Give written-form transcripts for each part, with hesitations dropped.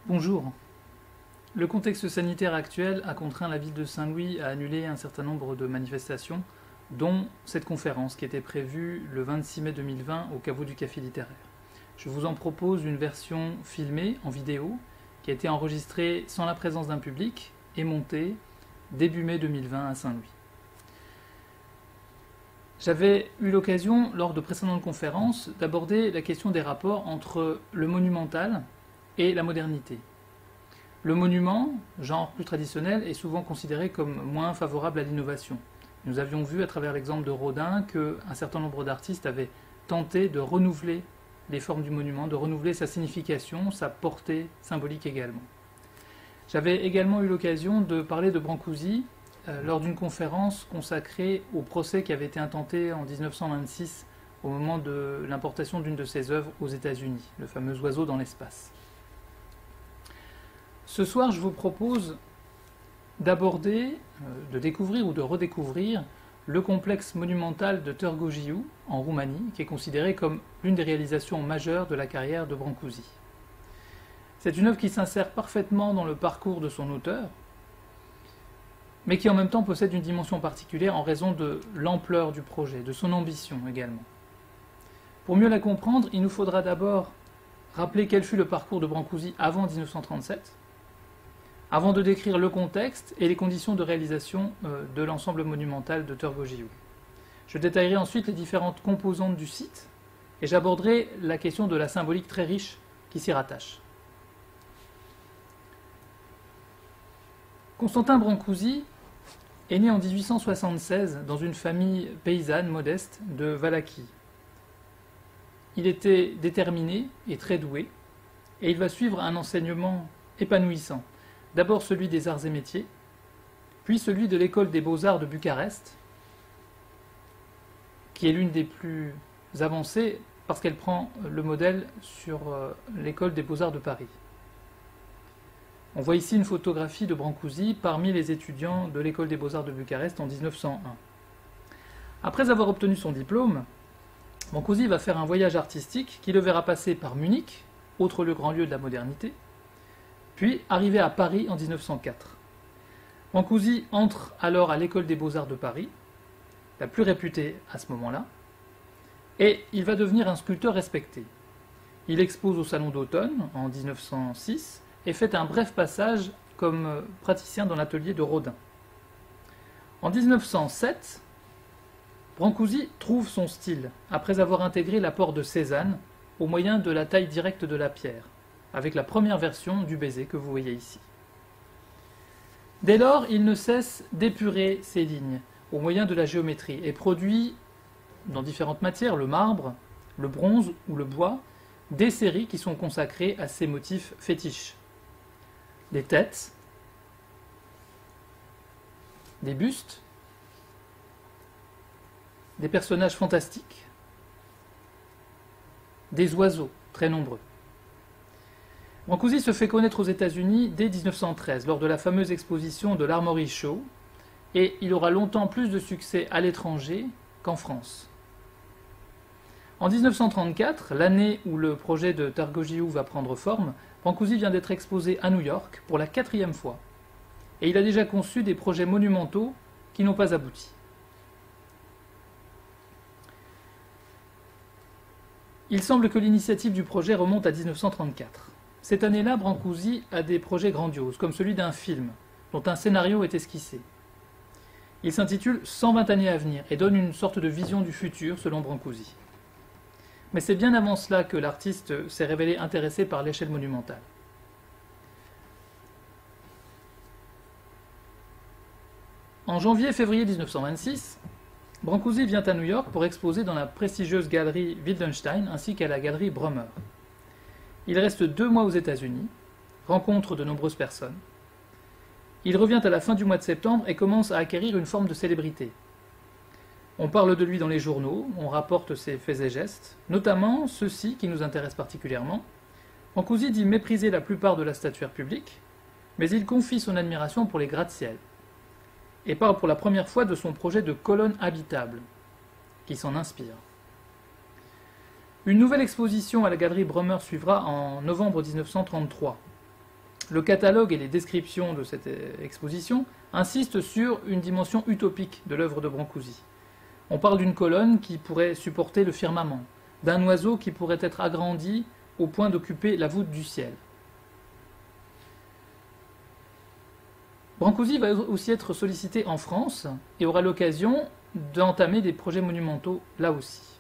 Bonjour. Le contexte sanitaire actuel a contraint la ville de Saint-Louis à annuler un certain nombre de manifestations, dont cette conférence qui était prévue le 26 mai 2020 au caveau du Café littéraire. Je vous en propose une version filmée en vidéo qui a été enregistrée sans la présence d'un public et montée début mai 2020 à Saint-Louis. J'avais eu l'occasion, lors de précédentes conférences, d'aborder la question des rapports entre le monumental et la modernité. Le monument, genre plus traditionnel, est souvent considéré comme moins favorable à l'innovation. Nous avions vu à travers l'exemple de Rodin qu'un certain nombre d'artistes avaient tenté de renouveler les formes du monument, de renouveler sa signification, sa portée symbolique également. J'avais également eu l'occasion de parler de Brancusi lors d'une conférence consacrée au procès qui avait été intenté en 1926 au moment de l'importation d'une de ses œuvres aux États-Unis, le fameux oiseau dans l'espace. Ce soir, je vous propose d'aborder, de découvrir ou de redécouvrir le complexe monumental de Târgu Jiu en Roumanie, qui est considéré comme l'une des réalisations majeures de la carrière de Brancusi. C'est une œuvre qui s'insère parfaitement dans le parcours de son auteur, mais qui en même temps possède une dimension particulière en raison de l'ampleur du projet, de son ambition également. Pour mieux la comprendre, il nous faudra d'abord rappeler quel fut le parcours de Brancusi avant 1937, avant de décrire le contexte et les conditions de réalisation de l'ensemble monumental de Târgu Jiu. Je détaillerai ensuite les différentes composantes du site et j'aborderai la question de la symbolique très riche qui s'y rattache. Constantin Brancusi est né en 1876 dans une famille paysanne modeste de Valaquie. Il était déterminé et très doué et il va suivre un enseignement épanouissant. D'abord celui des arts et métiers, puis celui de l'école des beaux-arts de Bucarest, qui est l'une des plus avancées parce qu'elle prend le modèle sur l'école des beaux-arts de Paris. On voit ici une photographie de Brancusi parmi les étudiants de l'école des beaux-arts de Bucarest en 1901. Après avoir obtenu son diplôme, Brancusi va faire un voyage artistique qui le verra passer par Munich, autre lieu grand lieu de la modernité, puis arrivé à Paris en 1904. Brancusi entre alors à l'école des beaux-arts de Paris, la plus réputée à ce moment-là, et il va devenir un sculpteur respecté. Il expose au Salon d'automne en 1906 et fait un bref passage comme praticien dans l'atelier de Rodin. En 1907, Brancusi trouve son style après avoir intégré l'apport de Cézanne au moyen de la taille directe de la pierre, avec la première version du baiser que vous voyez ici. Dès lors, il ne cesse d'épurer ses lignes au moyen de la géométrie et produit dans différentes matières, le marbre, le bronze ou le bois, des séries qui sont consacrées à ces motifs fétiches. Des têtes, des bustes, des personnages fantastiques, des oiseaux très nombreux. Brancusi se fait connaître aux États-Unis dès 1913, lors de la fameuse exposition de l'Armory Show, et il aura longtemps plus de succès à l'étranger qu'en France. En 1934, l'année où le projet de Târgu Jiu va prendre forme, Brancusi vient d'être exposé à New York pour la 4e fois, et il a déjà conçu des projets monumentaux qui n'ont pas abouti. Il semble que l'initiative du projet remonte à 1934. Cette année-là, Brancusi a des projets grandioses, comme celui d'un film, dont un scénario est esquissé. Il s'intitule 120 années à venir et donne une sorte de vision du futur selon Brancusi. Mais c'est bien avant cela que l'artiste s'est révélé intéressé par l'échelle monumentale. En janvier-février 1926, Brancusi vient à New York pour exposer dans la prestigieuse galerie Wildenstein ainsi qu'à la galerie Brummer. Il reste 2 mois aux États-Unis, rencontre de nombreuses personnes. Il revient à la fin du mois de septembre et commence à acquérir une forme de célébrité. On parle de lui dans les journaux, on rapporte ses faits et gestes, notamment ceux-ci qui nous intéressent particulièrement. Brancusi dit mépriser la plupart de la statuaire publique, mais il confie son admiration pour les gratte-ciel, et parle pour la première fois de son projet de colonne habitable, qui s'en inspire. Une nouvelle exposition à la galerie Brummer suivra en novembre 1933. Le catalogue et les descriptions de cette exposition insistent sur une dimension utopique de l'œuvre de Brancusi. On parle d'une colonne qui pourrait supporter le firmament, d'un oiseau qui pourrait être agrandi au point d'occuper la voûte du ciel. Brancusi va aussi être sollicité en France et aura l'occasion d'entamer des projets monumentaux là aussi.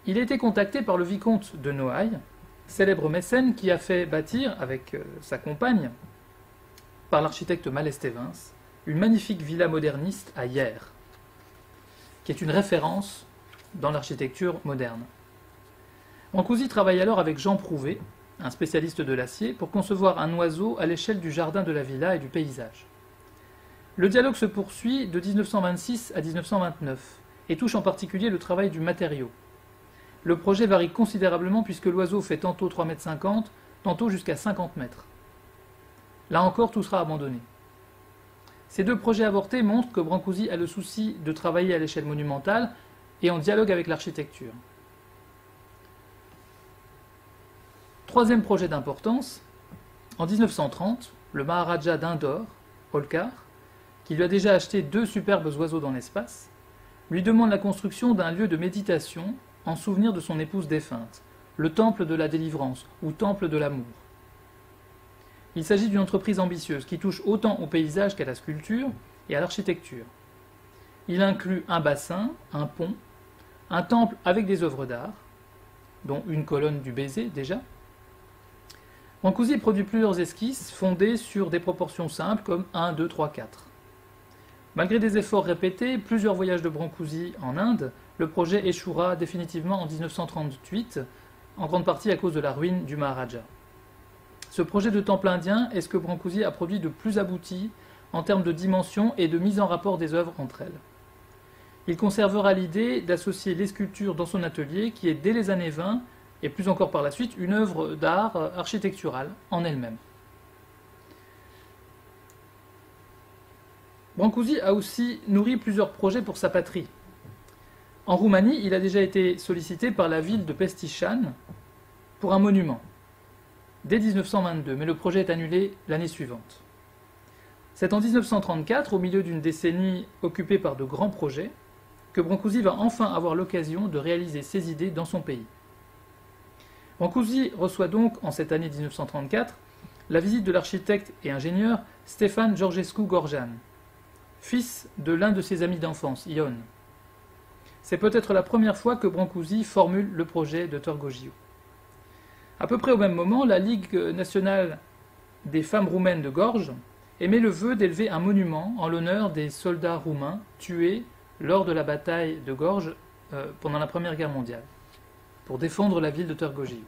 Il a été contacté par le vicomte de Noailles, célèbre mécène qui a fait bâtir, avec sa compagne, par l'architecte Malestévins, une magnifique villa moderniste à Hyères, qui est une référence dans l'architecture moderne. Brancusi travaille alors avec Jean Prouvé, un spécialiste de l'acier, pour concevoir un oiseau à l'échelle du jardin de la villa et du paysage. Le dialogue se poursuit de 1926 à 1929 et touche en particulier le travail du matériau. Le projet varie considérablement puisque l'oiseau fait tantôt 3,50 m, tantôt jusqu'à 50 mètres. Là encore, tout sera abandonné. Ces deux projets avortés montrent que Brancusi a le souci de travailler à l'échelle monumentale et en dialogue avec l'architecture. Troisième projet d'importance, en 1930, le Maharaja d'Indore, Holkar, qui lui a déjà acheté 2 superbes oiseaux dans l'espace, lui demande la construction d'un lieu de méditation en souvenir de son épouse défunte, le temple de la délivrance ou temple de l'amour. Il s'agit d'une entreprise ambitieuse qui touche autant au paysage qu'à la sculpture et à l'architecture. Il inclut un bassin, un pont, un temple avec des œuvres d'art, dont une colonne du baiser déjà. Brancusi produit plusieurs esquisses fondées sur des proportions simples comme 1, 2, 3, 4. Malgré des efforts répétés, plusieurs voyages de Brancusi en Inde, le projet échouera définitivement en 1938, en grande partie à cause de la ruine du Maharaja. Ce projet de temple indien est ce que Brancusi a produit de plus abouti en termes de dimension et de mise en rapport des œuvres entre elles. Il conservera l'idée d'associer les sculptures dans son atelier, qui est dès les années 20, et plus encore par la suite, une œuvre d'art architecturale en elle-même. Brancusi a aussi nourri plusieurs projets pour sa patrie. En Roumanie, il a déjà été sollicité par la ville de Pestișani pour un monument, dès 1922, mais le projet est annulé l'année suivante. C'est en 1934, au milieu d'une décennie occupée par de grands projets, que Brancusi va enfin avoir l'occasion de réaliser ses idées dans son pays. Brancusi reçoit donc, en cette année 1934, la visite de l'architecte et ingénieur Ștefan Georgescu-Gorjan, fils de l'un de ses amis d'enfance, Ion. C'est peut-être la première fois que Brancusi formule le projet de Târgu Jiu. À peu près au même moment, la Ligue nationale des femmes roumaines de Gorj émet le vœu d'élever un monument en l'honneur des soldats roumains tués lors de la bataille de Gorj pendant la Première Guerre mondiale, pour défendre la ville de Târgu Jiu.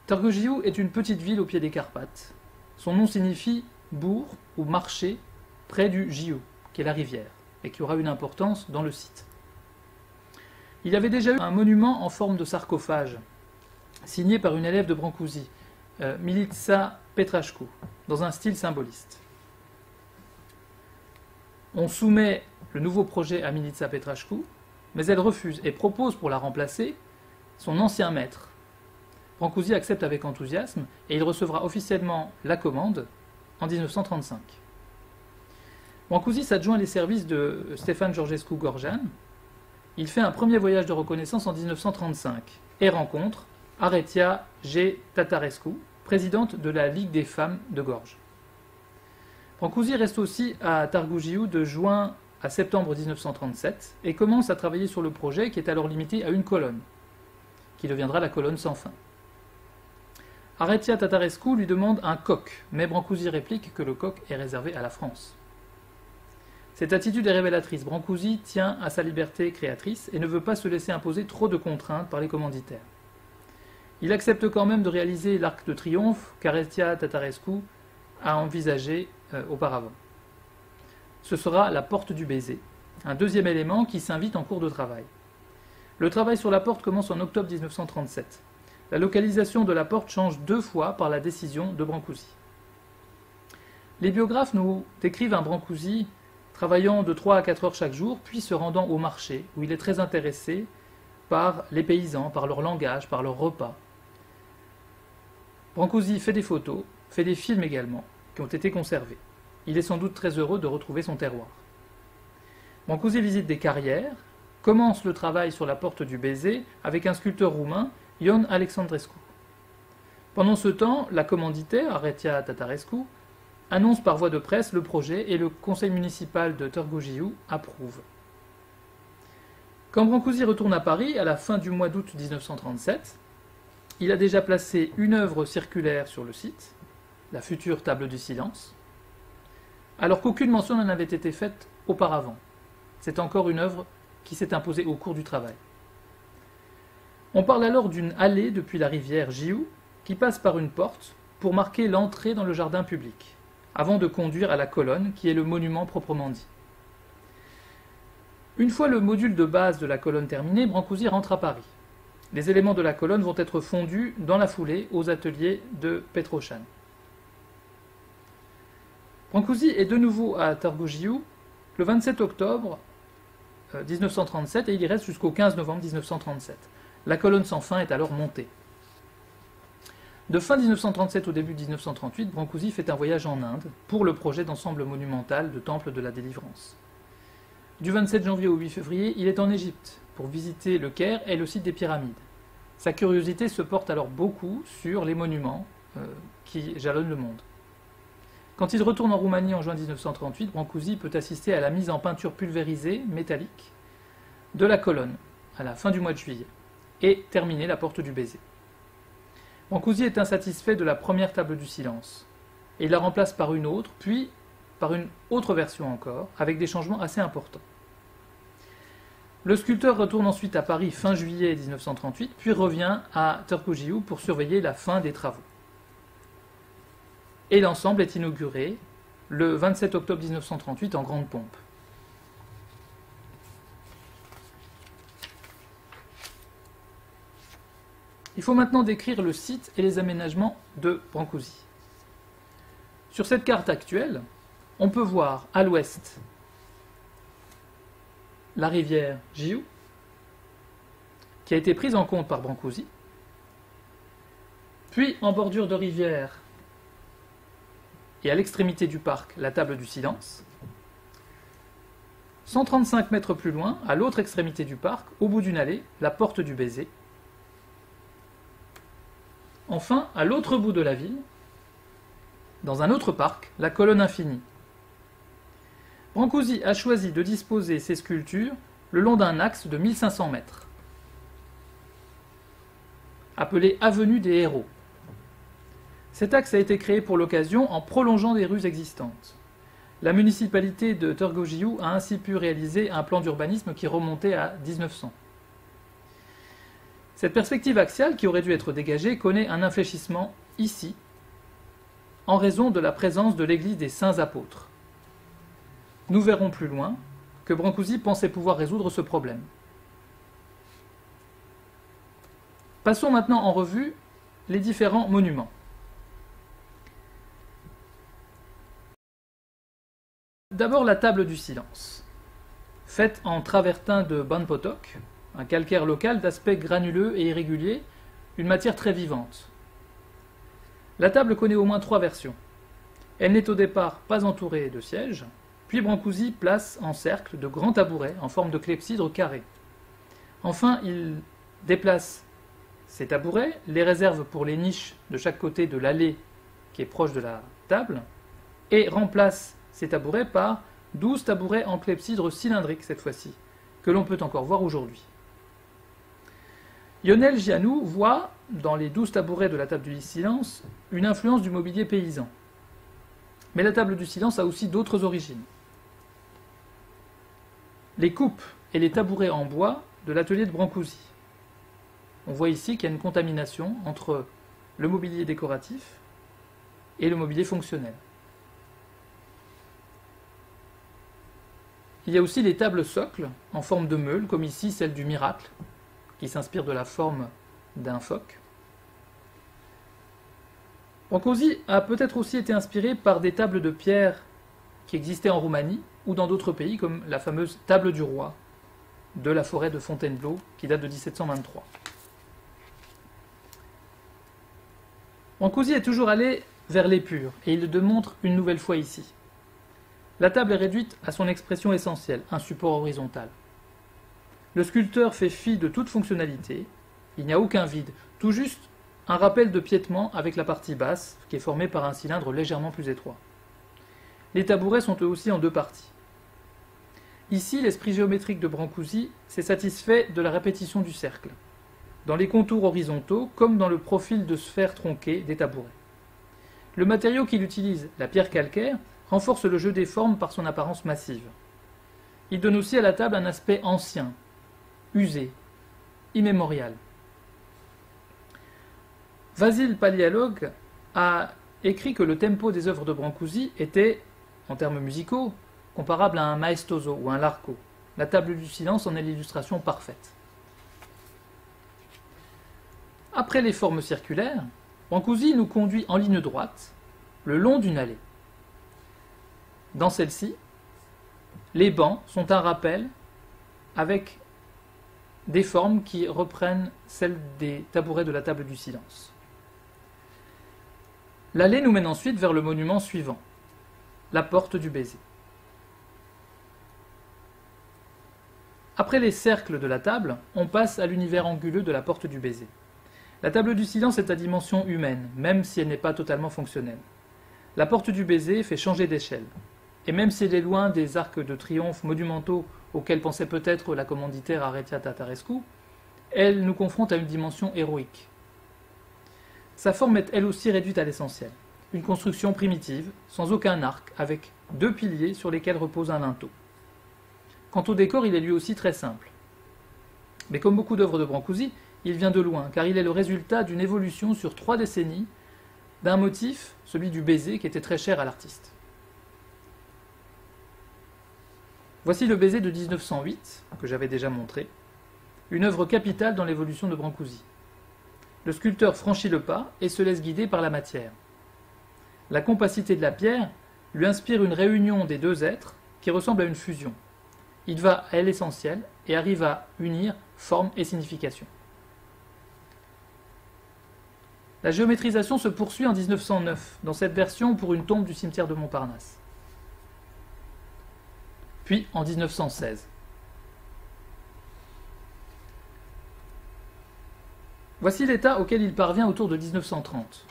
Târgu Jiu est une petite ville au pied des Carpates. Son nom signifie bourg ou marché près du Jiu, qui est la rivière, et qui aura une importance dans le site. Il y avait déjà eu un monument en forme de sarcophage, signé par une élève de Brancusi, Milica Petrașcu, dans un style symboliste. On soumet le nouveau projet à Milica Petrașcu, mais elle refuse et propose pour la remplacer son ancien maître. Brancusi accepte avec enthousiasme et il recevra officiellement la commande en 1935. Brancusi s'adjoint les services de Ștefan Georgescu-Gorjan. Il fait un premier voyage de reconnaissance en 1935 et rencontre Areția G. Tătărescu, présidente de la Ligue des femmes de Gorj. Brancusi reste aussi à Târgu Jiu de juin à septembre 1937 et commence à travailler sur le projet qui est alors limité à une colonne, qui deviendra la colonne sans fin. Areția Tătărescu lui demande un coq, mais Brancusi réplique que le coq est réservé à la France. Cette attitude est révélatrice. Brancusi tient à sa liberté créatrice et ne veut pas se laisser imposer trop de contraintes par les commanditaires. Il accepte quand même de réaliser l'Arc de Triomphe qu'Areția Tătărescu a envisagé auparavant. Ce sera la porte du baiser, un deuxième élément qui s'invite en cours de travail. Le travail sur la porte commence en octobre 1937. La localisation de la porte change 2 fois par la décision de Brancusi. Les biographes nous décrivent un Brancusi travaillant de 3 à 4 heures chaque jour, puis se rendant au marché, où il est très intéressé par les paysans, par leur langage, par leurs repas. Brancusi fait des photos, fait des films également, qui ont été conservés. Il est sans doute très heureux de retrouver son terroir. Brancusi visite des carrières, commence le travail sur la porte du baiser avec un sculpteur roumain, Ion Alexandrescu. Pendant ce temps, la commanditaire, Aretia Tatarescu, annonce par voie de presse le projet et le conseil municipal de Târgu Jiu approuve. Quand Brancusi retourne à Paris, à la fin du mois d'août 1937, il a déjà placé une œuvre circulaire sur le site, la future table du silence, alors qu'aucune mention n'en avait été faite auparavant. C'est encore une œuvre qui s'est imposée au cours du travail. On parle alors d'une allée depuis la rivière Jiu qui passe par une porte pour marquer l'entrée dans le jardin public, avant de conduire à la colonne qui est le monument proprement dit. Une fois le module de base de la colonne terminé, Brancusi rentre à Paris. Les éléments de la colonne vont être fondus dans la foulée aux ateliers de Petroshan. Brancusi est de nouveau à Târgu Jiu le 27 octobre 1937 et il y reste jusqu'au 15 novembre 1937. La colonne sans fin est alors montée. De fin 1937 au début 1938, Brancusi fait un voyage en Inde pour le projet d'ensemble monumental de Temple de la Délivrance. Du 27 janvier au 8 février, il est en Égypte pour visiter le Caire et le site des pyramides. Sa curiosité se porte alors beaucoup sur les monuments qui jalonnent le monde. Quand il retourne en Roumanie en juin 1938, Brancusi peut assister à la mise en peinture pulvérisée, métallique, de la colonne, à la fin du mois de juillet, et terminer la porte du baiser. Brancusi est insatisfait de la première table du silence, et il la remplace par une autre, puis par une autre version encore, avec des changements assez importants. Le sculpteur retourne ensuite à Paris fin juillet 1938, puis revient à Târgu Jiu pour surveiller la fin des travaux. Et l'ensemble est inauguré le 27 octobre 1938 en grande pompe. Il faut maintenant décrire le site et les aménagements de Brancusi. Sur cette carte actuelle, on peut voir à l'ouest la rivière Jiu, qui a été prise en compte par Brancusi, puis en bordure de rivière et à l'extrémité du parc, la table du silence. 135 mètres plus loin, à l'autre extrémité du parc, au bout d'une allée, la porte du baiser. Enfin, à l'autre bout de la ville, dans un autre parc, la colonne infinie. Brancusi a choisi de disposer ses sculptures le long d'un axe de 1500 mètres, appelé Avenue des Héros. Cet axe a été créé pour l'occasion en prolongeant des rues existantes. La municipalité de Târgu Jiu a ainsi pu réaliser un plan d'urbanisme qui remontait à 1900. Cette perspective axiale, qui aurait dû être dégagée, connaît un infléchissement ici, en raison de la présence de l'église des Saints Apôtres. Nous verrons plus loin que Brancusi pensait pouvoir résoudre ce problème. Passons maintenant en revue les différents monuments. D'abord la table du silence, faite en travertin de Ban Potok, un calcaire local d'aspect granuleux et irrégulier, une matière très vivante. La table connaît au moins 3 versions. Elle n'est au départ pas entourée de sièges, puis Brancusi place en cercle de grands tabourets en forme de clepsydre carré. Enfin, il déplace ces tabourets, les réserve pour les niches de chaque côté de l'allée qui est proche de la table, et remplace ces tabourets par 12 tabourets en clepsydre cylindrique cette fois-ci, que l'on peut encore voir aujourd'hui. Lionel Gianou voit, dans les 12 tabourets de la table du silence, une influence du mobilier paysan. Mais la table du silence a aussi d'autres origines. Les coupes et les tabourets en bois de l'atelier de Brancusi. On voit ici qu'il y a une contamination entre le mobilier décoratif et le mobilier fonctionnel. Il y a aussi les tables socles en forme de meule, comme ici celle du Miracle, qui s'inspire de la forme d'un phoque. Brancusi a peut-être aussi été inspiré par des tables de pierre qui existaient en Roumanie ou dans d'autres pays, comme la fameuse table du roi de la forêt de Fontainebleau, qui date de 1723. Brancusi est toujours allé vers l'épure, et il le démontre une nouvelle fois ici. La table est réduite à son expression essentielle, un support horizontal. Le sculpteur fait fi de toute fonctionnalité, il n'y a aucun vide, tout juste un rappel de piétement avec la partie basse, qui est formée par un cylindre légèrement plus étroit. Les tabourets sont eux aussi en deux parties. Ici, l'esprit géométrique de Brancusi s'est satisfait de la répétition du cercle, dans les contours horizontaux comme dans le profil de sphère tronquée des tabourets. Le matériau qu'il utilise, la pierre calcaire, renforce le jeu des formes par son apparence massive. Il donne aussi à la table un aspect ancien, usé, immémorial. Vasil Palialog a écrit que le tempo des œuvres de Brancusi était, en termes musicaux, comparable à un maestoso ou un larco. La table du silence en est l'illustration parfaite. Après les formes circulaires, Brancusi nous conduit en ligne droite, le long d'une allée. Dans celle-ci, les bancs sont un rappel avec des formes qui reprennent celles des tabourets de la table du silence. L'allée nous mène ensuite vers le monument suivant, la porte du baiser. Après les cercles de la table, on passe à l'univers anguleux de la porte du baiser. La table du silence est à dimension humaine, même si elle n'est pas totalement fonctionnelle. La porte du baiser fait changer d'échelle. Et même si elle est loin des arcs de triomphe monumentaux auxquels pensait peut-être la commanditaire Aretia Tatarescu, elle nous confronte à une dimension héroïque. Sa forme est elle aussi réduite à l'essentiel. Une construction primitive, sans aucun arc, avec deux piliers sur lesquels repose un linteau. Quant au décor, il est lui aussi très simple. Mais comme beaucoup d'œuvres de Brancusi, il vient de loin, car il est le résultat d'une évolution sur 3 décennies d'un motif, celui du baiser, qui était très cher à l'artiste. Voici le baiser de 1908, que j'avais déjà montré, une œuvre capitale dans l'évolution de Brancusi. Le sculpteur franchit le pas et se laisse guider par la matière. La compacité de la pierre lui inspire une réunion des deux êtres qui ressemble à une fusion. Il va à l'essentiel et arrive à unir forme et signification. La géométrisation se poursuit en 1909, dans cette version pour une tombe du cimetière de Montparnasse. Puis en 1916. Voici l'état auquel il parvient autour de 1930.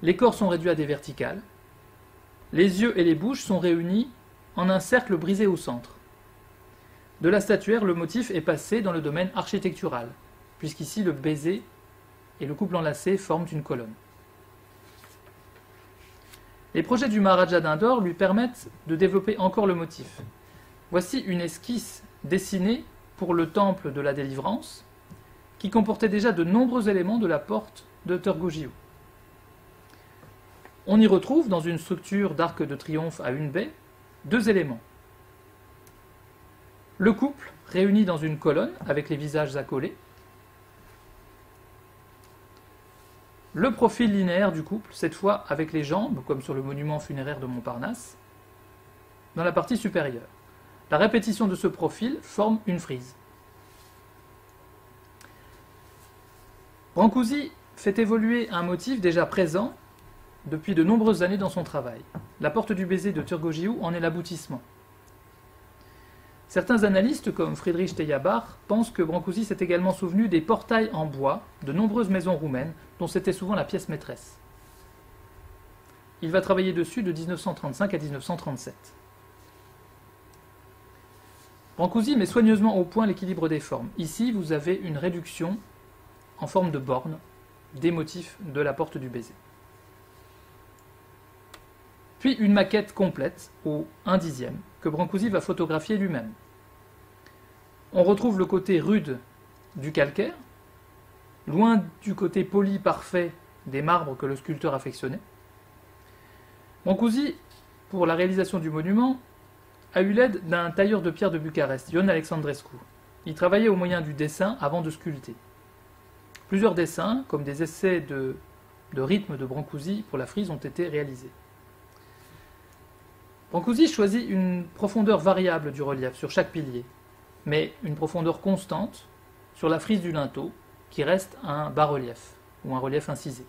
Les corps sont réduits à des verticales. Les yeux et les bouches sont réunis en un cercle brisé au centre. De la statuaire, le motif est passé dans le domaine architectural, puisqu'ici le baiser et le couple enlacé forment une colonne. Les projets du Maharaja d'Indore lui permettent de développer encore le motif. Voici une esquisse dessinée pour le temple de la délivrance, qui comportait déjà de nombreux éléments de la porte de Turgogiu. On y retrouve, dans une structure d'arc de triomphe à une baie, 2 éléments. Le couple, réuni dans une colonne avec les visages accolés. Le profil linéaire du couple, cette fois avec les jambes, comme sur le monument funéraire de Montparnasse, dans la partie supérieure. La répétition de ce profil forme une frise. Brancusi fait évoluer un motif déjà présent depuis de nombreuses années dans son travail. La porte du baiser de Turgogiu en est l'aboutissement. Certains analystes, comme Friedrich Tejabar, pensent que Brancusi s'est également souvenu des portails en bois de nombreuses maisons roumaines, dont c'était souvent la pièce maîtresse. Il va travailler dessus de 1935 à 1937. Brancusi met soigneusement au point l'équilibre des formes. Ici, vous avez une réduction en forme de borne des motifs de la porte du baiser. Puis une maquette complète, au 1/10, que Brancusi va photographier lui-même. On retrouve le côté rude du calcaire, loin du côté poli parfait des marbres que le sculpteur affectionnait. Brancusi, pour la réalisation du monument, a eu l'aide d'un tailleur de pierre de Bucarest, Ion Alexandrescu. Il travaillait au moyen du dessin avant de sculpter. Plusieurs dessins, comme des essais de rythme de Brancusi pour la frise, ont été réalisés. Brancusi choisit une profondeur variable du relief sur chaque pilier, mais une profondeur constante sur la frise du linteau, qui reste un bas-relief, ou un relief incisé.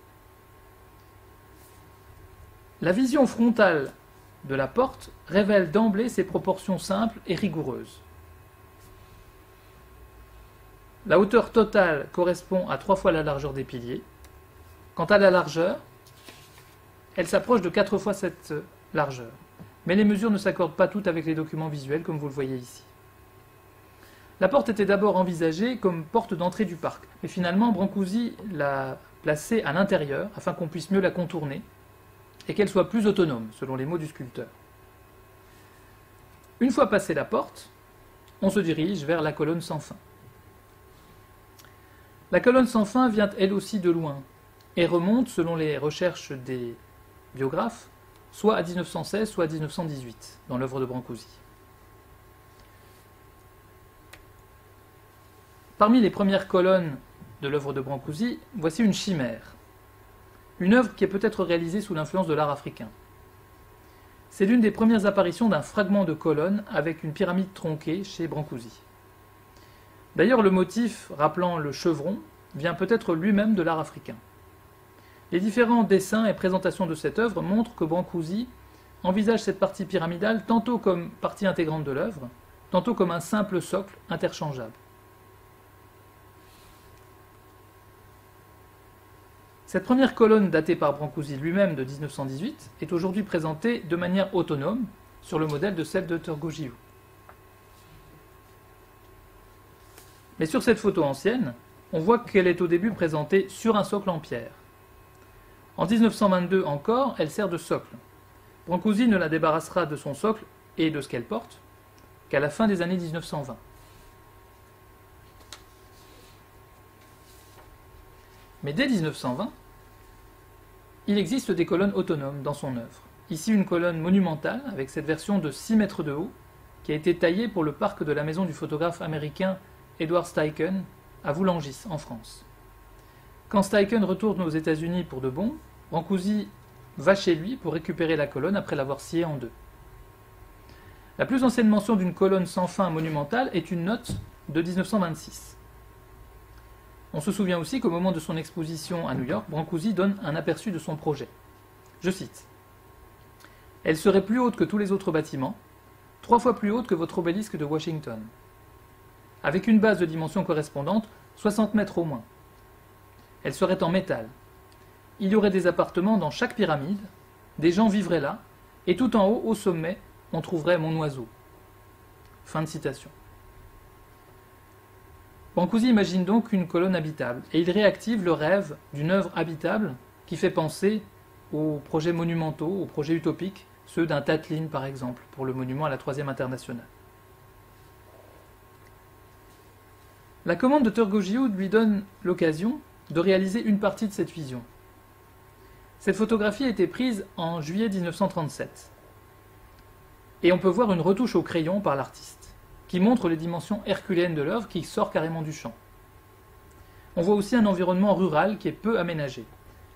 La vision frontale de la porte révèle d'emblée ses proportions simples et rigoureuses. La hauteur totale correspond à 3 fois la largeur des piliers. Quant à la largeur, elle s'approche de 4 fois cette largeur. Mais les mesures ne s'accordent pas toutes avec les documents visuels comme vous le voyez ici. La porte était d'abord envisagée comme porte d'entrée du parc, mais finalement Brancusi l'a placée à l'intérieur afin qu'on puisse mieux la contourner et qu'elle soit plus autonome, selon les mots du sculpteur. Une fois passée la porte, on se dirige vers la colonne sans fin. La colonne sans fin vient elle aussi de loin et remonte, selon les recherches des biographes, soit à 1916, soit à 1918, dans l'œuvre de Brancusi. Parmi les premières colonnes de l'œuvre de Brancusi, voici une chimère. Une œuvre qui est peut-être réalisée sous l'influence de l'art africain. C'est l'une des premières apparitions d'un fragment de colonne avec une pyramide tronquée chez Brancusi. D'ailleurs, le motif rappelant le chevron vient peut-être lui-même de l'art africain. Les différents dessins et présentations de cette œuvre montrent que Brancusi envisage cette partie pyramidale tantôt comme partie intégrante de l'œuvre, tantôt comme un simple socle interchangeable. Cette première colonne datée par Brancusi lui-même de 1918 est aujourd'hui présentée de manière autonome sur le modèle de celle de Turgogiu. Mais sur cette photo ancienne, on voit qu'elle est au début présentée sur un socle en pierre. En 1922 encore, elle sert de socle. Brancusi ne la débarrassera de son socle et de ce qu'elle porte qu'à la fin des années 1920. Mais dès 1920, il existe des colonnes autonomes dans son œuvre. Ici une colonne monumentale avec cette version de 6 mètres de haut qui a été taillée pour le parc de la maison du photographe américain Edward Steichen à Voulangis en France. Quand Steichen retourne aux États-Unis pour de bon, Brancusi va chez lui pour récupérer la colonne après l'avoir sciée en deux. La plus ancienne mention d'une colonne sans fin monumentale est une note de 1926. On se souvient aussi qu'au moment de son exposition à New York, Brancusi donne un aperçu de son projet. Je cite : « Elle serait plus haute que tous les autres bâtiments, 3 fois plus haute que votre obélisque de Washington, avec une base de dimension correspondante, 60 mètres au moins. Elle serait en métal. Il y aurait des appartements dans chaque pyramide, des gens vivraient là, et tout en haut, au sommet, on trouverait mon oiseau. » Fin de citation. Brancusi imagine donc une colonne habitable, et il réactive le rêve d'une œuvre habitable qui fait penser aux projets monumentaux, aux projets utopiques, ceux d'un Tatlin par exemple, pour le monument à la 3e internationale. La commande de Turgogiu lui donne l'occasion de réaliser une partie de cette vision. Cette photographie a été prise en juillet 1937, et on peut voir une retouche au crayon par l'artiste, qui montre les dimensions herculéennes de l'œuvre qui sort carrément du champ. On voit aussi un environnement rural qui est peu aménagé.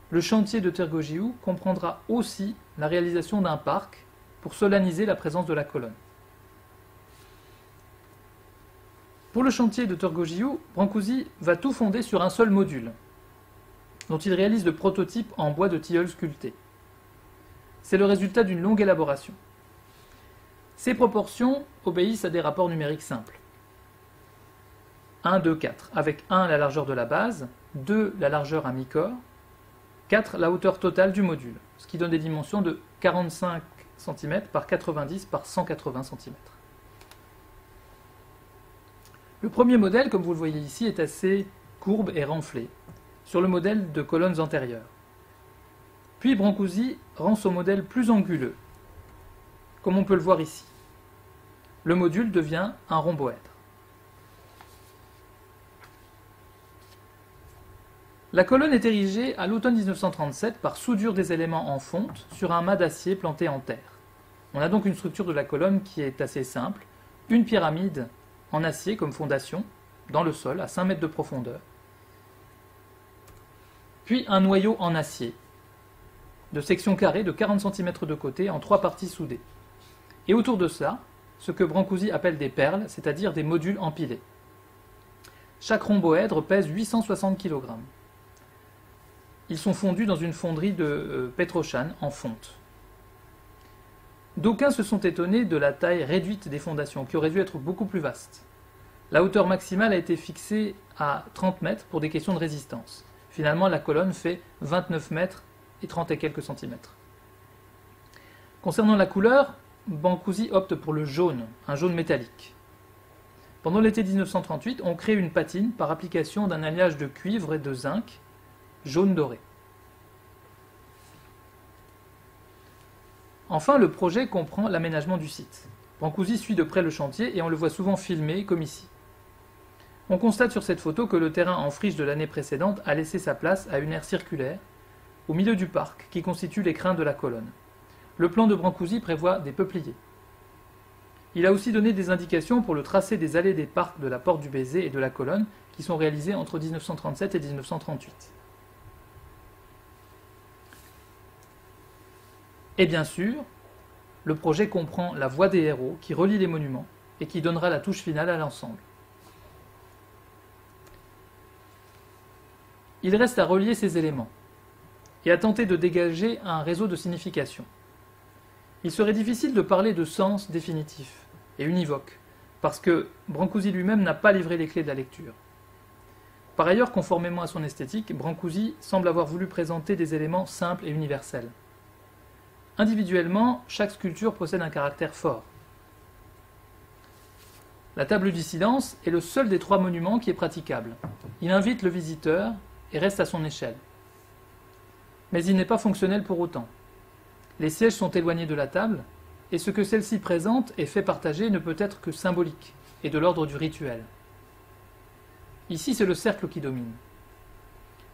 Le chantier de Turgogiu comprendra aussi la réalisation d'un parc pour solenniser la présence de la colonne. Pour le chantier de Turgogiu, Brancusi va tout fonder sur un seul module, dont il réalise le prototype en bois de tilleul sculpté. C'est le résultat d'une longue élaboration. Ces proportions obéissent à des rapports numériques simples. 1, 2, 4, avec 1 la largeur de la base, 2 la largeur à mi-corps, 4 la hauteur totale du module, ce qui donne des dimensions de 45 cm par 90 par 180 cm. Le premier modèle, comme vous le voyez ici, est assez courbe et renflé, sur le modèle de colonnes antérieures. Puis Brancusi rend son modèle plus anguleux, comme on peut le voir ici. Le module devient un rhomboèdre. La colonne est érigée à l'automne 1937 par soudure des éléments en fonte sur un mât d'acier planté en terre. On a donc une structure de la colonne qui est assez simple, une pyramide en acier comme fondation, dans le sol, à 5 mètres de profondeur, puis un noyau en acier, de section carrée de 40 cm de côté en 3 parties soudées. Et autour de ça, ce que Brancusi appelle des perles, c'est-à-dire des modules empilés. Chaque rhomboèdre pèse 860 kg. Ils sont fondus dans une fonderie de Petroshan en fonte. D'aucuns se sont étonnés de la taille réduite des fondations, qui auraient dû être beaucoup plus vastes. La hauteur maximale a été fixée à 30 mètres pour des questions de résistance. Finalement, la colonne fait 29 mètres et 30 et quelques centimètres. Concernant la couleur, Brancusi opte pour le jaune, un jaune métallique. Pendant l'été 1938, on crée une patine par application d'un alliage de cuivre et de zinc, jaune doré. Enfin, le projet comprend l'aménagement du site. Brancusi suit de près le chantier et on le voit souvent filmé, comme ici. On constate sur cette photo que le terrain en friche de l'année précédente a laissé sa place à une aire circulaire, au milieu du parc, qui constitue l'écrin de la colonne. Le plan de Brancusi prévoit des peupliers. Il a aussi donné des indications pour le tracé des allées des parcs de la Porte du Baiser et de la Colonne, qui sont réalisées entre 1937 et 1938. Et bien sûr, le projet comprend la voie des héros qui relie les monuments et qui donnera la touche finale à l'ensemble. Il reste à relier ces éléments et à tenter de dégager un réseau de signification. Il serait difficile de parler de sens définitif et univoque, parce que Brancusi lui-même n'a pas livré les clés de la lecture. Par ailleurs, conformément à son esthétique, Brancusi semble avoir voulu présenter des éléments simples et universels. Individuellement, chaque sculpture possède un caractère fort. La table du silence est le seul des trois monuments qui est praticable. Il invite le visiteur et reste à son échelle. Mais il n'est pas fonctionnel pour autant. Les sièges sont éloignés de la table, et ce que celle-ci présente et fait partager ne peut être que symbolique, et de l'ordre du rituel. Ici, c'est le cercle qui domine.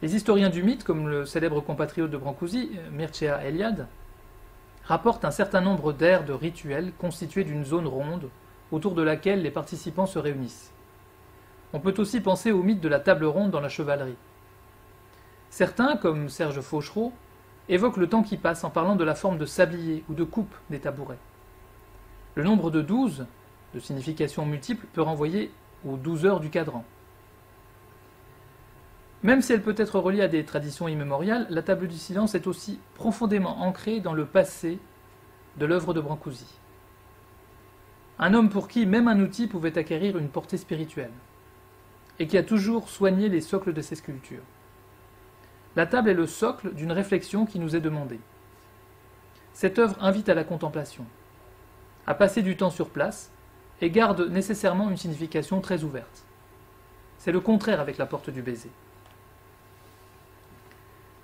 Les historiens du mythe, comme le célèbre compatriote de Brancusi, Mircea Eliade, rapportent un certain nombre d'aires de rituels constitués d'une zone ronde, autour de laquelle les participants se réunissent. On peut aussi penser au mythe de la table ronde dans la chevalerie. Certains, comme Serge Fauchereau, évoquent le temps qui passe en parlant de la forme de sablier ou de coupe des tabourets. Le nombre de 12, de significations multiples, peut renvoyer aux 12 heures du cadran. Même si elle peut être reliée à des traditions immémoriales, la table du silence est aussi profondément ancrée dans le passé de l'œuvre de Brancusi. Un homme pour qui même un outil pouvait acquérir une portée spirituelle, et qui a toujours soigné les socles de ses sculptures. La table est le socle d'une réflexion qui nous est demandée. Cette œuvre invite à la contemplation, à passer du temps sur place, et garde nécessairement une signification très ouverte. C'est le contraire avec la Porte du Baiser.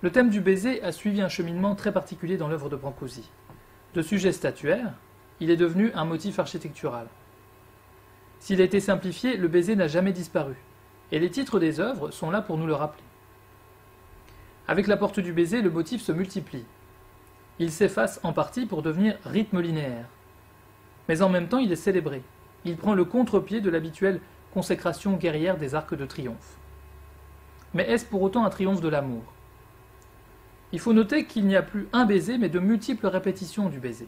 Le thème du baiser a suivi un cheminement très particulier dans l'œuvre de Brancusi. De sujet statuaire, il est devenu un motif architectural. S'il a été simplifié, le baiser n'a jamais disparu, et les titres des œuvres sont là pour nous le rappeler. Avec la Porte du Baiser, le motif se multiplie. Il s'efface en partie pour devenir rythme linéaire. Mais en même temps, il est célébré. Il prend le contre-pied de l'habituelle consécration guerrière des arcs de triomphe. Mais est-ce pour autant un triomphe de l'amour ? Il faut noter qu'il n'y a plus un baiser, mais de multiples répétitions du baiser.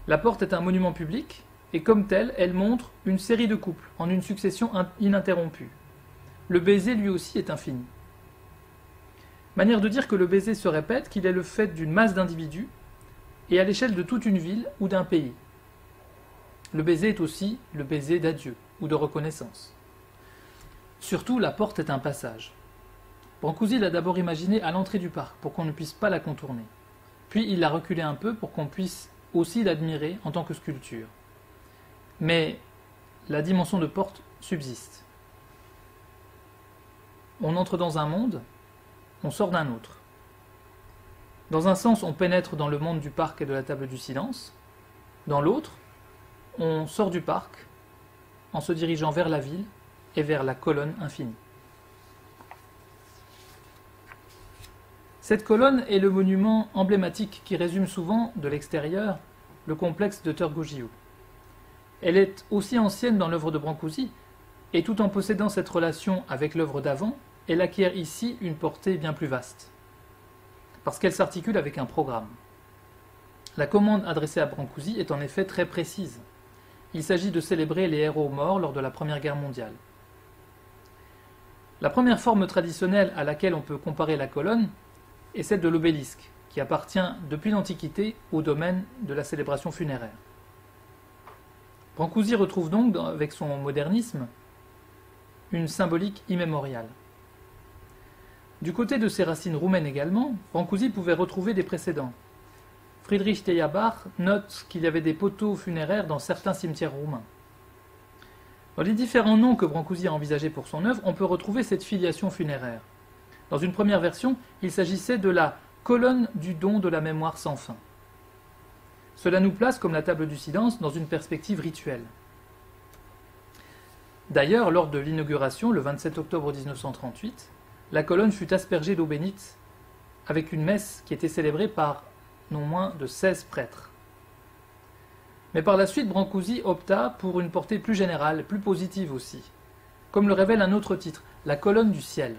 La porte est un monument public, et comme tel, elle montre une série de couples, en une succession ininterrompue. Le baiser, lui aussi, est infini. Manière de dire que le baiser se répète, qu'il est le fait d'une masse d'individus, et à l'échelle de toute une ville ou d'un pays. Le baiser est aussi le baiser d'adieu, ou de reconnaissance. Surtout, la porte est un passage. Brancusi l'a d'abord imaginée à l'entrée du parc, pour qu'on ne puisse pas la contourner. Puis il l'a reculée un peu pour qu'on puisse aussi l'admirer en tant que sculpture. Mais la dimension de porte subsiste. On entre dans un monde, on sort d'un autre. Dans un sens, on pénètre dans le monde du parc et de la table du silence. Dans l'autre, on sort du parc en se dirigeant vers la ville et vers la colonne infinie. Cette colonne est le monument emblématique qui résume souvent, de l'extérieur, le complexe de Turgogiu. Elle est aussi ancienne dans l'œuvre de Brancusi, et tout en possédant cette relation avec l'œuvre d'avant, elle acquiert ici une portée bien plus vaste, parce qu'elle s'articule avec un programme. La commande adressée à Brancusi est en effet très précise. Il s'agit de célébrer les héros morts lors de la Première Guerre mondiale. La première forme traditionnelle à laquelle on peut comparer la colonne est celle de l'obélisque, qui appartient depuis l'Antiquité au domaine de la célébration funéraire. Brancusi retrouve donc, avec son modernisme, une symbolique immémoriale. Du côté de ses racines roumaines également, Brancusi pouvait retrouver des précédents. Friedrich Teyabach note qu'il y avait des poteaux funéraires dans certains cimetières roumains. Dans les différents noms que Brancusi a envisagés pour son œuvre, on peut retrouver cette filiation funéraire. Dans une première version, il s'agissait de la colonne du don de la mémoire sans fin. Cela nous place, comme la table du silence, dans une perspective rituelle. D'ailleurs, lors de l'inauguration, le 27 octobre 1938, la colonne fut aspergée d'eau bénite avec une messe qui était célébrée par non moins de 16 prêtres. Mais par la suite, Brancusi opta pour une portée plus générale, plus positive aussi, comme le révèle un autre titre, la colonne du ciel.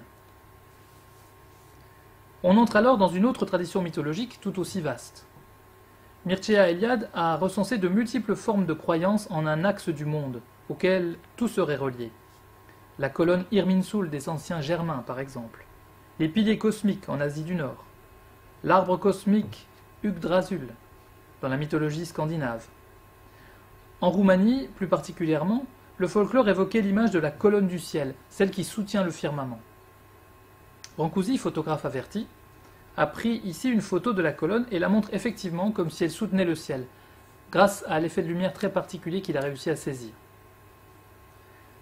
On entre alors dans une autre tradition mythologique tout aussi vaste. Mircea Eliade a recensé de multiples formes de croyances en un axe du monde, auquel tout serait relié. La colonne Irminsul des anciens Germains, par exemple, les piliers cosmiques en Asie du Nord, l'arbre cosmique Yggdrasil, dans la mythologie scandinave. En Roumanie, plus particulièrement, le folklore évoquait l'image de la colonne du ciel, celle qui soutient le firmament. Brancusi, photographe averti, a pris ici une photo de la colonne et la montre effectivement comme si elle soutenait le ciel, grâce à l'effet de lumière très particulier qu'il a réussi à saisir.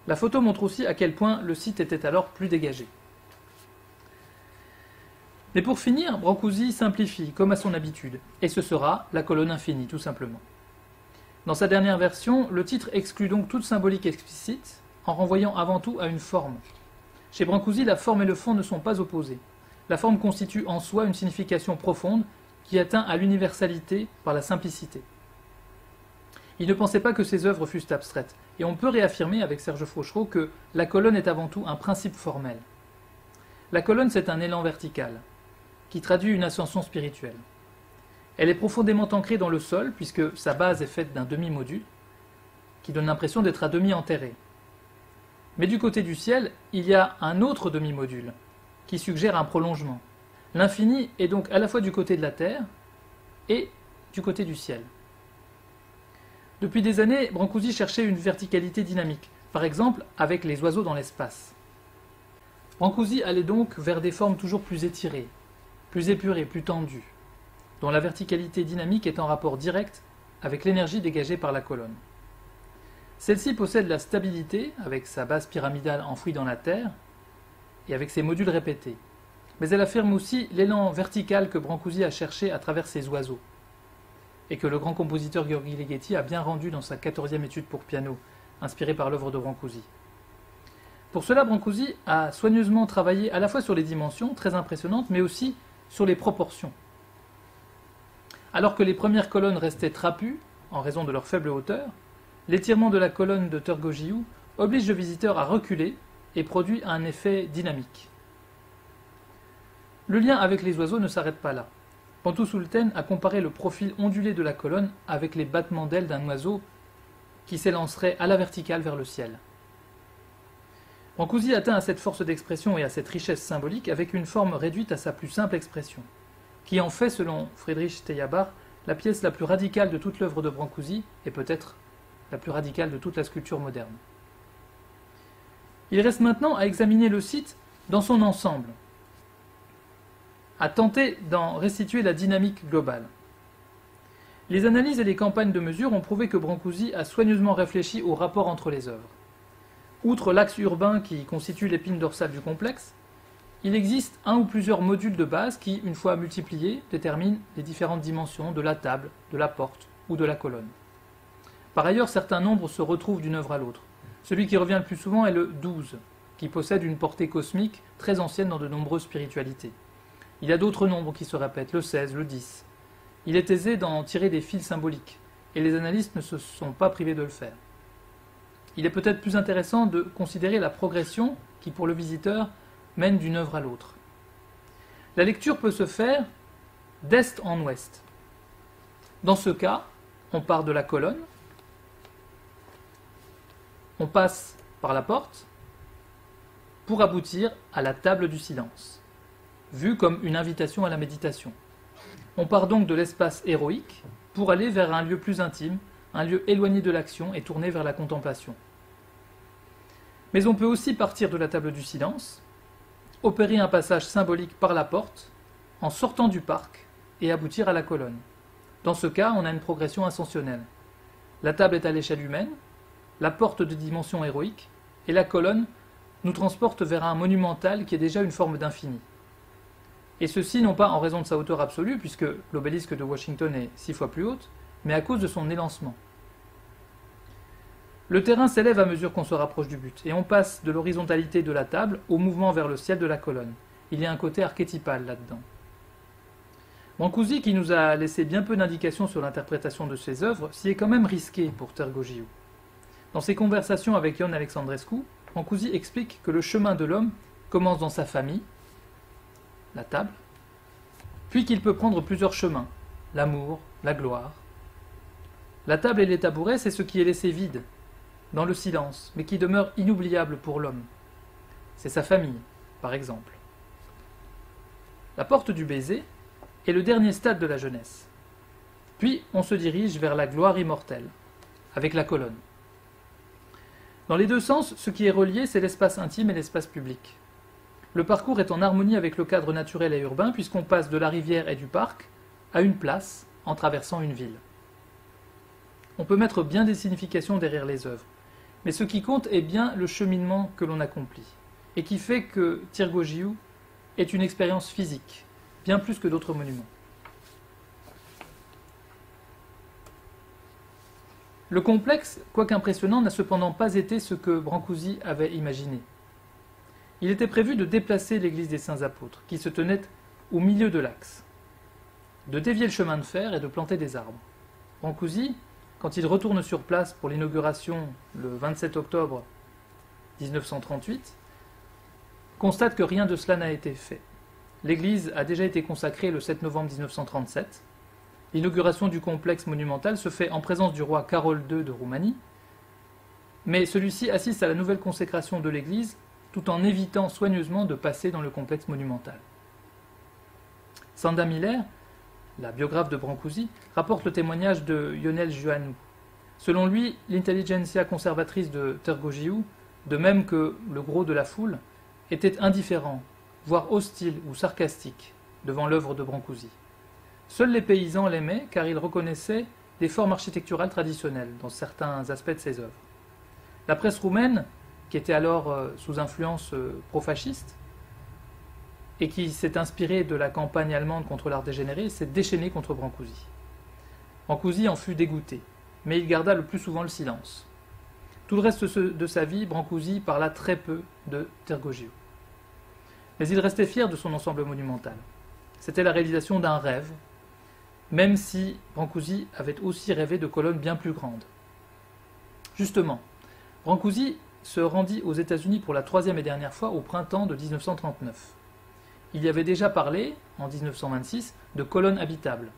La photo montre aussi à quel point le site était alors plus dégagé. Mais pour finir, Brancusi simplifie, comme à son habitude, et ce sera la colonne infinie, tout simplement. Dans sa dernière version, le titre exclut donc toute symbolique explicite, en renvoyant avant tout à une forme. Chez Brancusi, la forme et le fond ne sont pas opposés. La forme constitue en soi une signification profonde qui atteint à l'universalité par la simplicité. Il ne pensait pas que ses œuvres fussent abstraites, et on peut réaffirmer avec Serge Fauchereau que la colonne est avant tout un principe formel. La colonne, c'est un élan vertical, qui traduit une ascension spirituelle. Elle est profondément ancrée dans le sol, puisque sa base est faite d'un demi-module, qui donne l'impression d'être à demi enterré. Mais du côté du ciel, il y a un autre demi-module, qui suggère un prolongement. L'infini est donc à la fois du côté de la Terre et du côté du ciel. Depuis des années, Brancusi cherchait une verticalité dynamique, par exemple avec les oiseaux dans l'espace. Brancusi allait donc vers des formes toujours plus étirées, plus épurées, plus tendues, dont la verticalité dynamique est en rapport direct avec l'énergie dégagée par la colonne. Celle-ci possède la stabilité, avec sa base pyramidale enfouie dans la Terre, et avec ses modules répétés. Mais elle affirme aussi l'élan vertical que Brancusi a cherché à travers ses oiseaux, et que le grand compositeur György Ligeti a bien rendu dans sa 14e étude pour piano, inspirée par l'œuvre de Brancusi. Pour cela, Brancusi a soigneusement travaillé à la fois sur les dimensions, très impressionnantes, mais aussi sur les proportions. Alors que les premières colonnes restaient trapues, en raison de leur faible hauteur, l'étirement de la colonne de Turgogiu oblige le visiteur à reculer et produit un effet dynamique. Le lien avec les oiseaux ne s'arrête pas là. Bantu Sultan a comparé le profil ondulé de la colonne avec les battements d'ailes d'un oiseau qui s'élancerait à la verticale vers le ciel. Brancusi atteint à cette force d'expression et à cette richesse symbolique avec une forme réduite à sa plus simple expression, qui en fait, selon Friedrich Teyabach, la pièce la plus radicale de toute l'œuvre de Brancusi et peut-être la plus radicale de toute la sculpture moderne. Il reste maintenant à examiner le site dans son ensemble, à tenter d'en restituer la dynamique globale. Les analyses et les campagnes de mesure ont prouvé que Brancusi a soigneusement réfléchi au rapport entre les œuvres. Outre l'axe urbain qui constitue l'épine dorsale du complexe, il existe un ou plusieurs modules de base qui, une fois multipliés, déterminent les différentes dimensions de la table, de la porte ou de la colonne. Par ailleurs, certains nombres se retrouvent d'une œuvre à l'autre. Celui qui revient le plus souvent est le 12, qui possède une portée cosmique très ancienne dans de nombreuses spiritualités. Il y a d'autres nombres qui se répètent, le 16, le 10. Il est aisé d'en tirer des fils symboliques, et les analystes ne se sont pas privés de le faire. Il est peut-être plus intéressant de considérer la progression qui, pour le visiteur, mène d'une œuvre à l'autre. La lecture peut se faire d'est en ouest. Dans ce cas, on part de la colonne, on passe par la porte pour aboutir à la table du silence, vue comme une invitation à la méditation. On part donc de l'espace héroïque pour aller vers un lieu plus intime, un lieu éloigné de l'action et tourné vers la contemplation. Mais on peut aussi partir de la table du silence, opérer un passage symbolique par la porte, en sortant du parc, et aboutir à la colonne. Dans ce cas, on a une progression ascensionnelle. La table est à l'échelle humaine, la porte de dimension héroïque, et la colonne nous transporte vers un monumental qui est déjà une forme d'infini. Et ceci non pas en raison de sa hauteur absolue, puisque l'obélisque de Washington est 6 fois plus haute, mais à cause de son élancement. Le terrain s'élève à mesure qu'on se rapproche du but, et on passe de l'horizontalité de la table au mouvement vers le ciel de la colonne. Il y a un côté archétypal là-dedans. Brancusi, qui nous a laissé bien peu d'indications sur l'interprétation de ses œuvres, s'y est quand même risqué pour Tergogiu. Dans ses conversations avec Ion Alexandrescu, Brancusi explique que le chemin de l'homme commence dans sa famille, la table, puis qu'il peut prendre plusieurs chemins, l'amour, la gloire. La table et les tabourets, c'est ce qui est laissé vide, dans le silence, mais qui demeure inoubliable pour l'homme. C'est sa famille, par exemple. La porte du baiser est le dernier stade de la jeunesse. Puis on se dirige vers la gloire immortelle, avec la colonne. Dans les deux sens, ce qui est relié, c'est l'espace intime et l'espace public. Le parcours est en harmonie avec le cadre naturel et urbain, puisqu'on passe de la rivière et du parc à une place en traversant une ville. On peut mettre bien des significations derrière les œuvres, mais ce qui compte est bien le cheminement que l'on accomplit, et qui fait que Tirgogiu est une expérience physique, bien plus que d'autres monuments. Le complexe, quoique impressionnant, n'a cependant pas été ce que Brancusi avait imaginé. Il était prévu de déplacer l'église des Saints Apôtres, qui se tenait au milieu de l'axe, de dévier le chemin de fer et de planter des arbres. Brancusi, quand il retourne sur place pour l'inauguration le 27 octobre 1938, constate que rien de cela n'a été fait. L'église a déjà été consacrée le 7 novembre 1937. L'inauguration du complexe monumental se fait en présence du roi Carol II de Roumanie, mais celui-ci assiste à la nouvelle consécration de l'église tout en évitant soigneusement de passer dans le complexe monumental. Sanda Miller, la biographe de Brancusi, rapporte le témoignage de Lionel Juanu. Selon lui, l'intelligentsia conservatrice de Tergogiu, de même que le gros de la foule, était indifférent, voire hostile ou sarcastique devant l'œuvre de Brancusi. Seuls les paysans l'aimaient car ils reconnaissaient des formes architecturales traditionnelles dans certains aspects de ses œuvres. La presse roumaine, qui était alors sous influence pro-fasciste et qui s'est inspirée de la campagne allemande contre l'art dégénéré, s'est déchaînée contre Brancusi. Brancusi en fut dégoûté, mais il garda le plus souvent le silence. Tout le reste de sa vie, Brancusi parla très peu de Tergogiu. Mais il restait fier de son ensemble monumental. C'était la réalisation d'un rêve, même si Brancusi avait aussi rêvé de colonnes bien plus grandes. Justement, Brancusi se rendit aux États-Unis pour la troisième et dernière fois au printemps de 1939. Il y avait déjà parlé, en 1926, de colonnes habitables.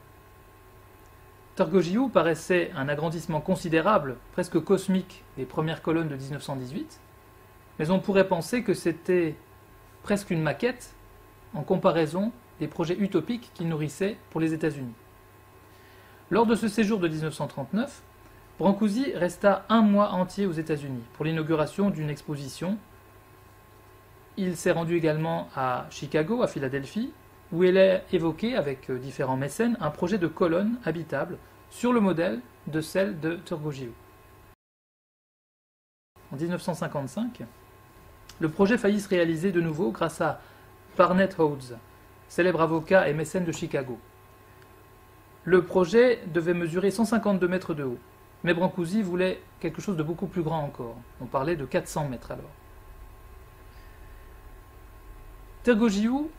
Tergogiu paraissait un agrandissement considérable, presque cosmique, des premières colonnes de 1918, mais on pourrait penser que c'était presque une maquette en comparaison des projets utopiques qu'il nourrissait pour les États-Unis. Lors de ce séjour de 1939, Brancusi resta un mois entier aux États-Unis pour l'inauguration d'une exposition. Il s'est rendu également à Chicago, à Philadelphie, où il a évoqué avec différents mécènes un projet de colonne habitable sur le modèle de celle de Tergogiu. En 1955, le projet faillit se réaliser de nouveau grâce à Barnett Howes, célèbre avocat et mécène de Chicago. Le projet devait mesurer 152 mètres de haut, mais Brancusi voulait quelque chose de beaucoup plus grand encore. On parlait de 400 mètres alors. Tergogiu,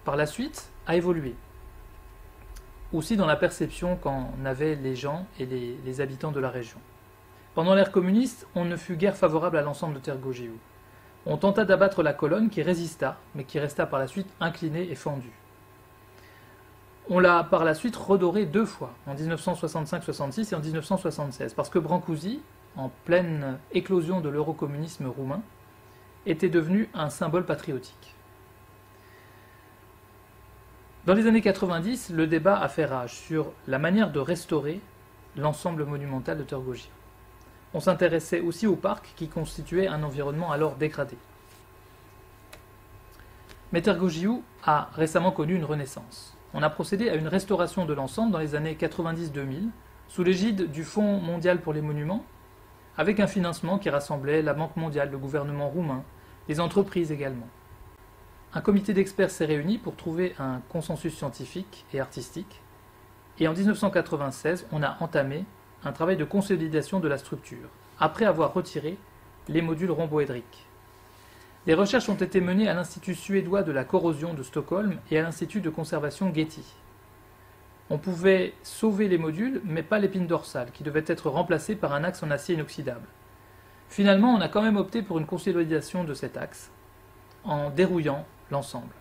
par la suite, a évolué. Aussi dans la perception qu'en avaient les gens et les habitants de la région. Pendant l'ère communiste, on ne fut guère favorable à l'ensemble de Tergogiu. On tenta d'abattre la colonne qui résista, mais qui resta par la suite inclinée et fendue. On l'a par la suite redorée deux fois, en 1965-66 et en 1976, parce que Brancusi, en pleine éclosion de l'eurocommunisme roumain, était devenu un symbole patriotique. Dans les années 90, le débat a fait rage sur la manière de restaurer l'ensemble monumental de Turgojiu. On s'intéressait aussi au parc qui constituait un environnement alors dégradé. Mais Turgojiu a récemment connu une renaissance. On a procédé à une restauration de l'ensemble dans les années 90-2000, sous l'égide du Fonds mondial pour les monuments, avec un financement qui rassemblait la Banque mondiale, le gouvernement roumain, les entreprises également. Un comité d'experts s'est réuni pour trouver un consensus scientifique et artistique, et en 1996, on a entamé un travail de consolidation de la structure, après avoir retiré les modules rhomboédriques. Des recherches ont été menées à l'Institut suédois de la corrosion de Stockholm et à l'Institut de conservation Getty. On pouvait sauver les modules, mais pas l'épine dorsale, qui devait être remplacée par un axe en acier inoxydable. Finalement, on a quand même opté pour une consolidation de cet axe, en dérouillant l'ensemble.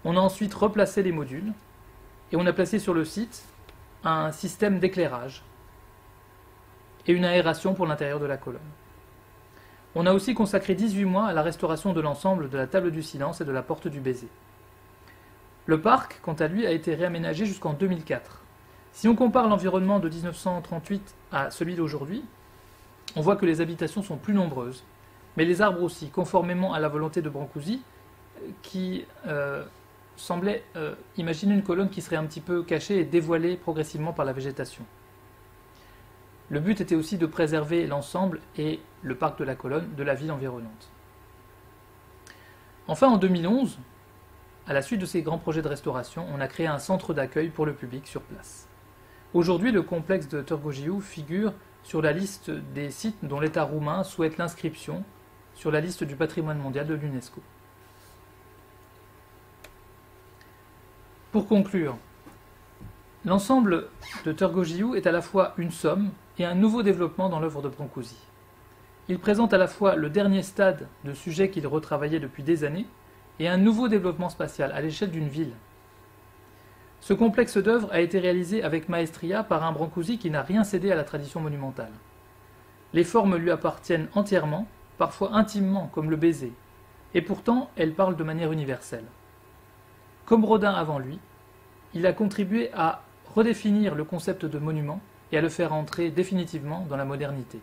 On a ensuite replacé les modules, et on a placé sur le site un système d'éclairage et une aération pour l'intérieur de la colonne. On a aussi consacré 18 mois à la restauration de l'ensemble de la table du silence et de la porte du baiser. Le parc, quant à lui, a été réaménagé jusqu'en 2004. Si on compare l'environnement de 1938 à celui d'aujourd'hui, on voit que les habitations sont plus nombreuses, mais les arbres aussi, conformément à la volonté de Brancusi, qui semblait imaginer une colonne qui serait un petit peu cachée et dévoilée progressivement par la végétation. Le but était aussi de préserver l'ensemble et le parc de la colonne de la ville environnante. Enfin, en 2011, à la suite de ces grands projets de restauration, on a créé un centre d'accueil pour le public sur place. Aujourd'hui, le complexe de Turgojiu figure sur la liste des sites dont l'État roumain souhaite l'inscription sur la liste du patrimoine mondial de l'UNESCO. Pour conclure, l'ensemble de Turgojiu est à la fois une somme et un nouveau développement dans l'œuvre de Brancusi. Il présente à la fois le dernier stade de sujets qu'il retravaillait depuis des années et un nouveau développement spatial à l'échelle d'une ville. Ce complexe d'œuvres a été réalisé avec maestria par un Brancusi qui n'a rien cédé à la tradition monumentale. Les formes lui appartiennent entièrement, parfois intimement, comme le baiser, et pourtant elles parlent de manière universelle. Comme Rodin avant lui, il a contribué à redéfinir le concept de monument et à le faire entrer définitivement dans la modernité.